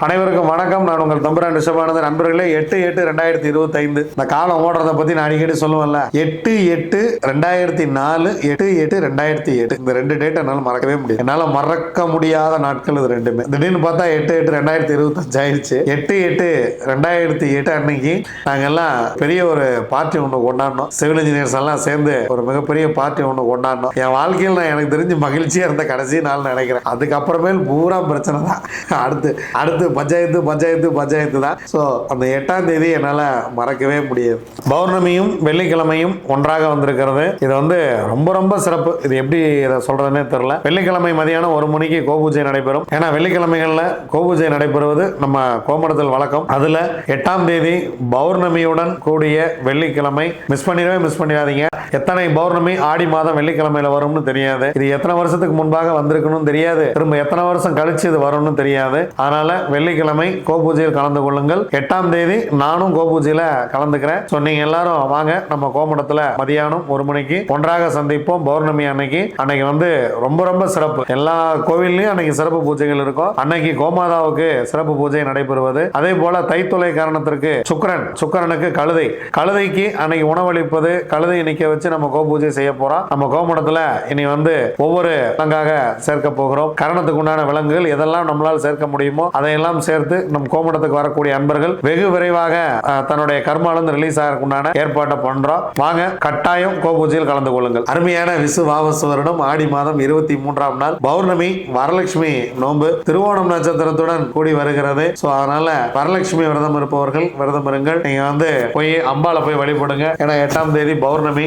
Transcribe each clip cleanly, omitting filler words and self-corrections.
அனைவருக்கும் வணக்கம். நான் உங்கள் தம்புரான் ரிஷபானந்தர். நண்பர்களே, 8/8/2025 இந்த காலம் ஓடுறத பத்தி நான் அடிக்கடி சொல்லுவேன்ல. 8/8/2004, 8/8/2008 இந்த ரெண்டு டேட் என்னால மறக்கவே முடியும். என்னால மறக்க முடியாத நாட்கள் இது ரெண்டுமே. திடீர்னு பார்த்தா 8/8/2025 ஆயிடுச்சு. 8/8/2008 அன்னைக்கு நாங்க எல்லாம் பெரிய ஒரு பார்ட்டி ஒன்று கொண்டாடணும். சிவில் இன்ஜினியர்ஸ் எல்லாம் சேர்ந்து ஒரு மிகப்பெரிய பார்ட்டி ஒன்று கொண்டாடணும். என் வாழ்க்கையில் நான் எனக்கு தெரிஞ்சு மகிழ்ச்சியா இருந்த கடைசி நாள் நினைக்கிறேன். அதுக்கப்புறமேல் பூரா பிரச்சனை தான். அடுத்து பஞ்சாயத்து தான். ஸோ அந்த 8ஆம் தேதி என்னால் மறக்கவே முடியாது. பௌர்ணமியும் வெள்ளிக்கிழமையும் ஒன்றாக வந்திருக்கிறது. இது ரொம்ப ரொம்ப சிறப்பு. இது எப்படி இதை சொல்றதுன்னே தெரியல. வெள்ளிக்கிழமை மதியானம் 1 மணிக்கு கோபூஜை நடைபெறும். ஏன்னா வெள்ளிக்கிழமைகள்ல கோபூஜை நடைபெறுவது நம்ம கோமடத்தில் வழக்கம். அதுல 8ஆம் தேதி பௌர்ணமியுடன் கூடிய வெள்ளிக்கிழமை மிஸ் பண்ணிடாதீங்க. எத்தனை பௌர்ணமி ஆடி மாதம் வெள்ளிக்கிழமையில வரும்னு தெரியாது. இது எத்தனை வருஷத்துக்கு முன்பாக வந்திருக்கணும் தெரியாது. திரும்ப எத்தனை வருஷம் கழிச்சு இது வரும்னு தெரியாது. அதனால வெள்ளிக்கிழமை கோபூஜையில் கலந்து கொள்ளுங்கள். 8ஆம் தேதி நானும் கோபூஜையில கலந்துக்கிறேன். ஸோ நீங்க எல்லாரும் வாங்க, நம்ம கோமடத்துல மதியானம் 1 மணிக்கு ஒன்றாக சந்திப்போம். பௌர்ணமி அன்னைக்கு ரொம்ப ரொம்ப சிறப்பு. எல்லா கோவில்லையும் அன்னைக்கு சிறப்பு பூஜைகள் இருக்கும். அன்னைக்கு கோமாதாவுக்கு சிறப்பு பூஜை நடைபெறுவது. அதே போல தைத்துளை காரணத்திற்கு சுக்கரனுக்கு கழுதைக்கு அன்னைக்கு உணவளிப்பது, கழுதை நிக்க வச்சு நம்ம கோபூஜை செய்ய போறோம். நம்ம கோமடத்துல இனி ஒவ்வொரு விலங்காக சேர்க்க போகிறோம். கரணத்துக்கு உண்டான விலங்குகள் எதெல்லாம் நம்மளால் சேர்க்க முடியுமோ அதையெல்லாம் சேர்த்து நம் கோமடத்துக்கு வரக்கூடிய அன்பர்கள் வெகு விரைவாக தன்னுடைய கர்மாலிருந்து ரிலீஸ் ஆகிறதுக்குண்டான ஏற்பாட்டை பண்றோம். வாங்க, கட்டாயம் கோபூஜையில் கலந்து கொள்ளுங்கள். அருமையான விசுவாவசு வருடம் ஆடி மாதம் 23ஆம் நாள் பௌர்ணமி, வரலட்சுமி நோன்பு திருவோணம் நட்சத்திரத்துடன் கூடி வருகிறது. ஸோ அதனால வரலட்சுமி விரதம் இருப்பவர்கள் விரதம் இருங்கள். நீங்க போய் அம்பால போய் வழிபடுங்க. ஏன்னா 8ஆம் தேதி பௌர்ணமி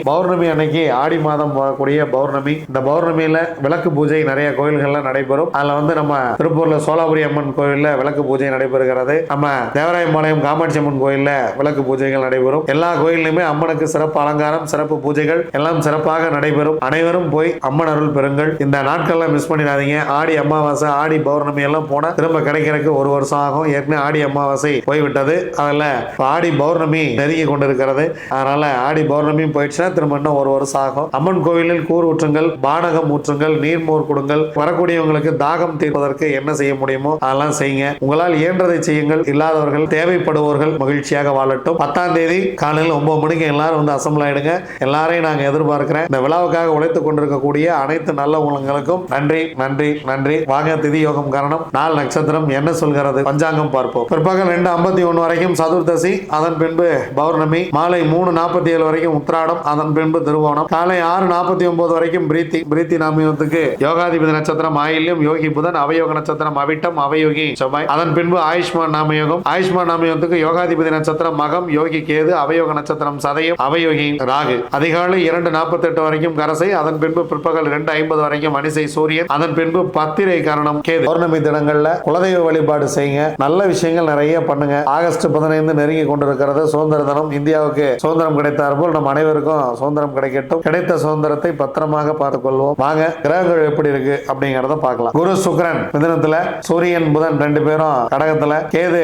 அன்னைக்கு ஆடி மாதம் வரக்கூடிய பௌர்ணமி. இந்த பௌர்ணமியில விளக்கு பூஜை நிறைய கோயில்கள்ல நடைபெறும். அதுல நம்ம திருப்பூர்ல சோலாபுரி அம்மன் கோயில்ல விளக்கு பூஜை நடைபெறுகிறது. நம்ம தேவராயபாளையம் காமாட்சி அம்மன் கோயில்ல விளக்கு பூஜைகள் நடைபெறும். எல்லா கோயிலுமே அம்மனுக்கு சிறப்பு அலங்காரம், சிறப்பு பூஜைகள் எல்லாம் சிறப்பாக நடைபெறும். அனைவரும் போய் அம்மன் அருள் பெறுங்கள். இந்த நாட்கள்ல மிஸ் பண்ணிடாதீங்க. ஆடி அமாவாசை, ஆடி பௌர்ணமி எல்லாம் போனா திரும்ப கிடைக்கிறதுக்கு 1 வருஷம் ஆகும். ஏற்கனவே ஆடி அமாவாசை போய்விட்டது. அதில் ஆடி பௌர்ணமி நெருங்கி கொண்டிருக்கிறது. அதனால ஆடி பௌர்ணமியும் போயிடுச்சுன்னா திரும்ப இன்னும் 1 வருஷம் ஆகும். அம்மன் கோவிலில் கூர் ஊற்றுங்கள், பானகம் ஊற்றுங்கள், நீர்மோர் கொடுங்கள். வரக்கூடியவங்களுக்கு தாகம் தீர்ப்பதற்கு என்ன செய்ய முடியுமோ அதெல்லாம் செய்யுங்க. உங்களால் இயன்றதை செய்யுங்கள். இல்லாதவர்கள், தேவைப்படுபவர்கள் மகிழ்ச்சியாக வாழட்டும். 10ஆம் தேதி காலையில் 9 மணிக்கு எல்லாரும் அசம்பிள் ஆயிடுங்க. எல்லாரையும் நாங்கள் எதிர்பார்க்கிறேன். இந்த விழாவுக்காக உழைத்துக் கொண்டிருக்கக்கூடிய அனைத்து நல்ல உள்ளங்களுக்கும் நன்றி நன்றி நன்றி. வாங்க, திதி யோகம் காரணம் நாள் நட்சத்திரம் என்ன சொல்கிறது பஞ்சாங்கம் பார்ப்போம். பிற்பகல் 2:51 வரைக்கும் சதுர்தசி, அதன் பின்பு பௌர்ணமி. மாலை 3:47 வரைக்கும் உத்திராடம், அதன் பின்பு திருவோணம். காலை 6:49 வரைக்கும் பிரீத்தி நாமியத்துக்கு யோகாதிபதி நட்சத்திரம் ஆயில்யம், யோகி புதன், அவயோக நட்சத்திரம் அவிட்டம், அவயோகி செவ்வாய். அதன் பின்பு ஆயுஷ்மான் நாமயோகம். ஆயுஷ்மான் நாமயோகத்துக்கு யோகாதிபதி நட்சத்திரம் மகம், யோகி கேது, அவயோக நட்சத்திரம் சதயம், அவயோகி ராகு. அதிகாலை 2:48 வரைக்கும் கரசை, அதன் பின்பு பிற்பகல் 2:50 வரைக்கும் மணிசை சூரியன், அதன் பின்பு பத்திரை காரணம் கேது. பௌர்ணமி தினங்கள்ல குலதெய்வ வழிபாடு செய்யுங்க. நல்ல விஷயங்கள் நிறைய பண்ணுங்க. ஆகஸ்ட் 15 நெருங்கி கொண்டிருக்கிறது. சுதந்திர தினம். இந்தியாவுக்கு சுதந்திரம் கிடைத்தார் போல் நம்ம அனைவருக்கும் சுதந்திரம் கிடைக்கட்டும். கிடைத்த சுதந்திரத்தை பத்திரமாக பார்த்துக் கொள்வோம். வாங்க, கிரகங்கள் எப்படி இருக்கு அப்படிங்கறத பார்க்கலாம். குரு சுக்கிரன் மிதுனத்துல, சூரியன் புதன் 2 பேரும் கடகத்துல, கேது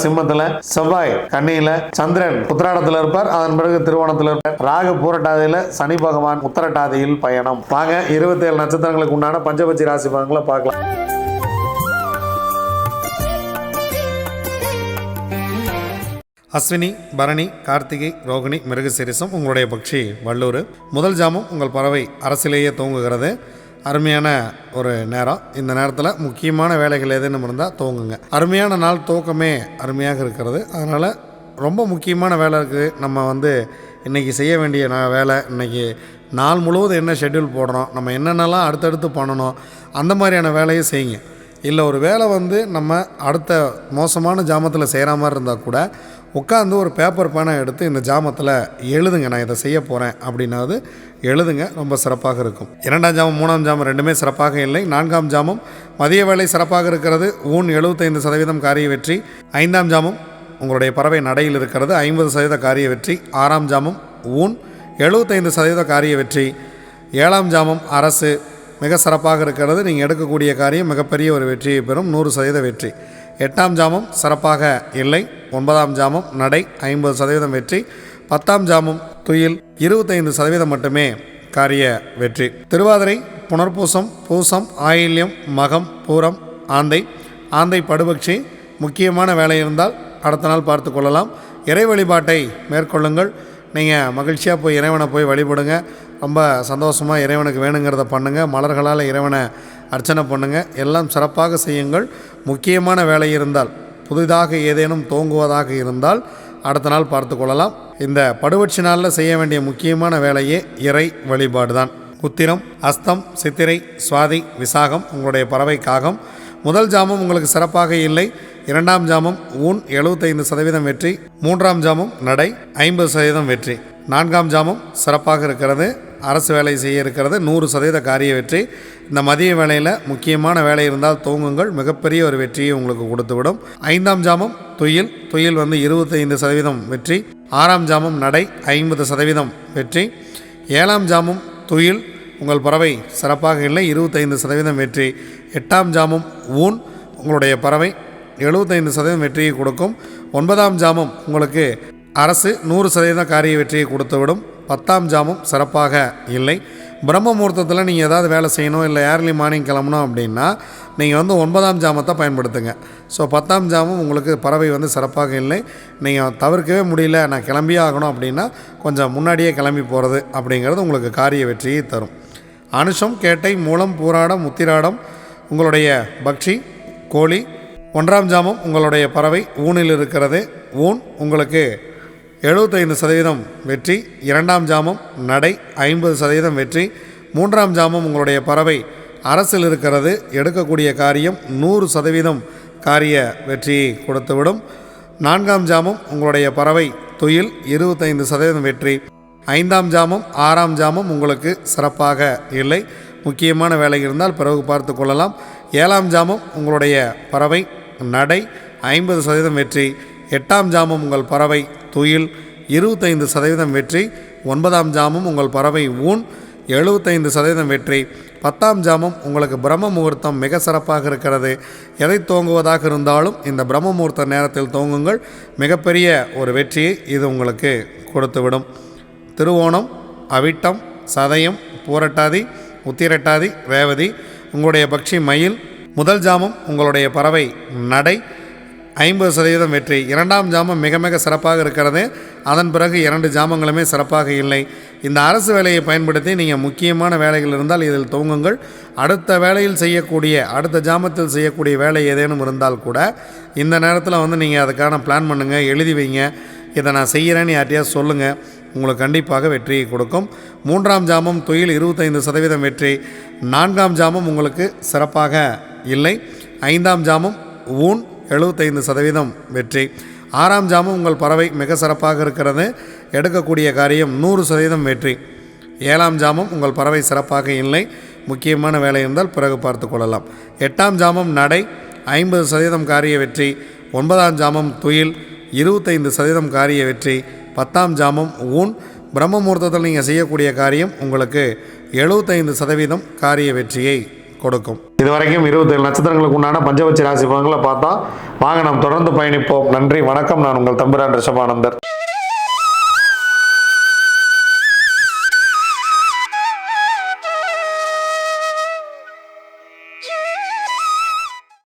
சிம்மத்துல, செவ்வாய் கன்னியில, சந்திரன் உத்திராடத்துல இருப்பார். அதன் பிறகு திருவோணத்துல இருப்பார். ராகு பூரட்டாதியில, சனி பகவான் உத்தரட்டாதியில் பயணம். வாங்க, 27 நட்சத்திரங்களுக்கு உண்டான பஞ்சபட்சி ராசி பலன்களை பார்க்கலாம். அஸ்வினி, பரணி, கார்த்திகை, ரோகிணி, மிருகசீரிசம் உங்களுடைய பட்சி வல்லூர். முதல் ஜாமம் உங்கள் பறவை அரசிலேயே தூங்குகிறது. அருமையான ஒரு நேரம். இந்த நேரத்தில் முக்கியமான வேலைகள் எதுன்னு இருந்தால் துவங்குங்க. அருமையான நாள், துவக்கமே அருமையாக இருக்கிறது. அதனால் ரொம்ப முக்கியமான வேலை இருக்குது. நம்ம இன்றைக்கி செய்ய வேண்டிய வேலை, இன்றைக்கி நாள் முழுவதும் என்ன ஷெட்யூல் போடுறோம், நம்ம என்னென்னலாம் அடுத்தடுத்து பண்ணணும், அந்த மாதிரியான வேலையை செய்யுங்க. இல்லை ஒரு வேலை நம்ம அடுத்த மோசமான ஜாமத்தில் செய்கிற மாதிரி இருந்தால் கூட உட்காந்து ஒரு பேப்பர் பேனை எடுத்து இந்த ஜாமத்தில் எழுதுங்க. நான் இதை செய்ய போகிறேன் அப்படின்னாவது எழுதுங்க. ரொம்ப சிறப்பாக இருக்கும். 2ஆம் ஜாமம் 3ஆம் ஜாமம் ரெண்டுமே சிறப்பாக இல்லை. 4ஆம் ஜாமம் மதிய வேலை சிறப்பாக இருக்கிறது. ஊன் 75% காரிய வெற்றி. 5ஆம் ஜாமம் உங்களுடைய பறவை நடையில் இருக்கிறது. 50% காரிய வெற்றி. 6ஆம் ஜாமம் ஊன் 75% காரிய வெற்றி. 7ஆம் ஜாமம் அரசு மிக சிறப்பாக இருக்கிறது. நீங்கள் எடுக்கக்கூடிய காரியம் மிகப்பெரிய ஒரு வெற்றியை பெறும். 100% வெற்றி. 8ஆம் ஜாமம் சிறப்பாக இல்லை. 9ஆம் ஜாமம் நடை 50% வெற்றி. 10ஆம் ஜாமம் துயில் 25% மட்டுமே காரிய வெற்றி. திருவாதிரை, புனர்பூசம், பூசம், ஆயில்யம், மகம், பூரம், ஆந்தை, ஆந்தை படுபக்ஷி, முக்கியமான வேலை இருந்தால் அடுத்த நாள் பார்த்து கொள்ளலாம். இறை வழிபாட்டை மேற்கொள்ளுங்கள். நீங்கள் மகிழ்ச்சியாக போய் இறைவனை போய் வழிபடுங்க. ரொம்ப சந்தோஷமாக இறைவனுக்கு வேணுங்கிறத பண்ணுங்கள். மலர்களால் இறைவனை அர்ச்சனை பண்ணுங்கள். எல்லாம் சிறப்பாக செய்யுங்கள். முக்கியமான வேலை இருந்தால், புதிதாக ஏதேனும் தோங்குவதாக இருந்தால் அடுத்த நாள் பார்த்து கொள்ளலாம். இந்த படுவட்சி நாளில் செய்ய வேண்டிய முக்கியமான வேலையே இறை வழிபாடு தான். உத்திரம், அஸ்தம், சித்திரை, சுவாதி, விசாகம் உங்களுடைய பறவை காகம். முதல் ஜாமம் உங்களுக்கு சிறப்பாக இல்லை. இரண்டாம் ஜாமம் ஊன் 75% வெற்றி. மூன்றாம் ஜாமம் நடை 50% வெற்றி. நான்காம் ஜாமம் சிறப்பாக இருக்கிறது. அரசு வேலை செய்ய இருக்கிறது. 100% காரிய வெற்றி. இந்த மதிய வேளையில் முக்கியமான வேலை இருந்தால் தூங்குங்கள். மிகப்பெரிய ஒரு வெற்றியை உங்களுக்கு கொடுத்துவிடும். ஐந்தாம் ஜாமம் துயில் 25% வெற்றி. ஆறாம் ஜாமம் நடை 50% வெற்றி. ஏழாம் ஜாமம் துயில் உங்கள் பறவை சிறப்பாக இல்லை, 25% வெற்றி. எட்டாம் ஜாமம் ஊன் உங்களுடைய பறவை 75% வெற்றியை கொடுக்கும். ஒன்பதாம் ஜாமம் உங்களுக்கு அரசு 100% காரிய வெற்றியை கொடுத்துவிடும். பத்தாம் ஜாமம் சிறப்பாக இல்லை. பிரம்ம முகூர்த்தத்தில் நீங்கள் ஏதாவது வேலை செய்யணும், இல்லை ஏர்லி மார்னிங் கிளம்பணும் அப்படின்னா நீங்கள் 9ஆம் ஜாமத்தை பயன்படுத்துங்க. ஸோ 10ஆம் ஜாமம் உங்களுக்கு பறவை சிறப்பாக இல்லை. நீங்கள் தவிர்க்கவே முடியல, நான் கிளம்பியே ஆகணும் அப்படின்னா கொஞ்சம் முன்னாடியே கிளம்பி போகிறது அப்படிங்கிறது உங்களுக்கு காரிய வெற்றியை தரும். அனுஷம், கேட்டை, மூலம், பூராடம், உத்திராடம் உங்களுடைய பக்ஷி கோழி. 1ஆம் ஜாமம் உங்களுடைய பறவை ஊனில் இருக்கிறது. ஊன் உங்களுக்கு 75% வெற்றி. 2ஆம் ஜாமம் நடை 50% வெற்றி. 3ஆம் ஜாமம் உங்களுடைய பறவை அரசில் இருக்கிறது. எடுக்கக்கூடிய காரியம் 100% காரிய வெற்றியை கொடுத்துவிடும். 4ஆம் ஜாமம் உங்களுடைய பறவை துயில் 25% வெற்றி. 5ஆம் ஜாமம் 6ஆம் ஜாமம் உங்களுக்கு சிறப்பாக இல்லை. முக்கியமான வேலை இருந்தால் பிறகு பார்த்து கொள்ளலாம். 7ஆம் ஜாமம் உங்களுடைய பறவை நடை 50% வெற்றி. 8ஆம் ஜாமம் உங்கள் பறவை துயில் 25% வெற்றி. 9ஆம் ஜாமம் உங்கள் பறவை ஊன் 75% வெற்றி. 10ஆம் ஜாமம் உங்களுக்கு பிரம்ம முகூர்த்தம் மிக சிறப்பாக இருக்கிறது. எதை தோங்குவதாக இருந்தாலும் இந்த பிரம்ம முகூர்த்த நேரத்தில் தோங்குங்கள். மிகப்பெரிய ஒரு வெற்றியை இது உங்களுக்கு கொடுத்துவிடும். திருவோணம், அவிட்டம், சதயம், பூரட்டாதி, உத்திரட்டாதி, ரேவதி உங்களுடைய பக்ஷி மயில். முதல் ஜாமம் உங்களுடைய பறவை நடை 50% வெற்றி. 2ஆம் ஜாமம் மிக மிக சிறப்பாக இருக்கிறது. அதன் பிறகு 2 ஜாமங்களுமே சிறப்பாக இல்லை. இந்த அரசு வேலையை பயன்படுத்தி நீங்கள் முக்கியமான வேலைகள் இருந்தால் இதில் தூங்குங்கள். அடுத்த வேலையில் செய்யக்கூடிய, அடுத்த ஜாமத்தில் செய்யக்கூடிய வேலை ஏதேனும் இருந்தால் கூட இந்த நேரத்தில் நீங்கள் அதுக்கான பிளான் பண்ணுங்கள், எழுதி வைங்க. இதை நான் செய்கிறேன்னு யார்ட்டையாவது சொல்லுங்கள். உங்களுக்கு கண்டிப்பாக வெற்றியை கொடுக்கும். 3ஆம் ஜாமம் துயில் 25% வெற்றி. 4ஆம் ஜாமம் உங்களுக்கு சிறப்பாக இல்லை. 5ஆம் ஜாமம் ஊன் 75% வெற்றி. 6ஆம் ஜாமம் உங்கள் பறவை மிக சிறப்பாக இருக்கிறது. எடுக்கக்கூடிய காரியம் 100% வெற்றி. 7ஆம் ஜாமம் உங்கள் பறவை சிறப்பாக இல்லை. முக்கியமான வேலை இருந்தால் பிறகு பார்த்து கொள்ளலாம். 8ஆம் ஜாமம் நடை 50% காரிய வெற்றி. 9ஆம் ஜாமம் துயில் 25% காரிய வெற்றி. 10ஆம் ஜாமம் ஊன் பிரம்ம முகூர்த்தத்தில் நீங்கள் செய்யக்கூடிய காரியம் உங்களுக்கு 75% காரிய வெற்றியை கொடுக்கும். இதுவரைக்கும் 27 நட்சத்திரங்களுக்கு உண்டான பஞ்சபட்சி ராசி பலன்களை பார்த்தா வாங்க நாம் தொடர்ந்து பயணிப்போம். நன்றி, வணக்கம். நான் உங்கள் தம்பிரான் ரிஷபானந்தர்.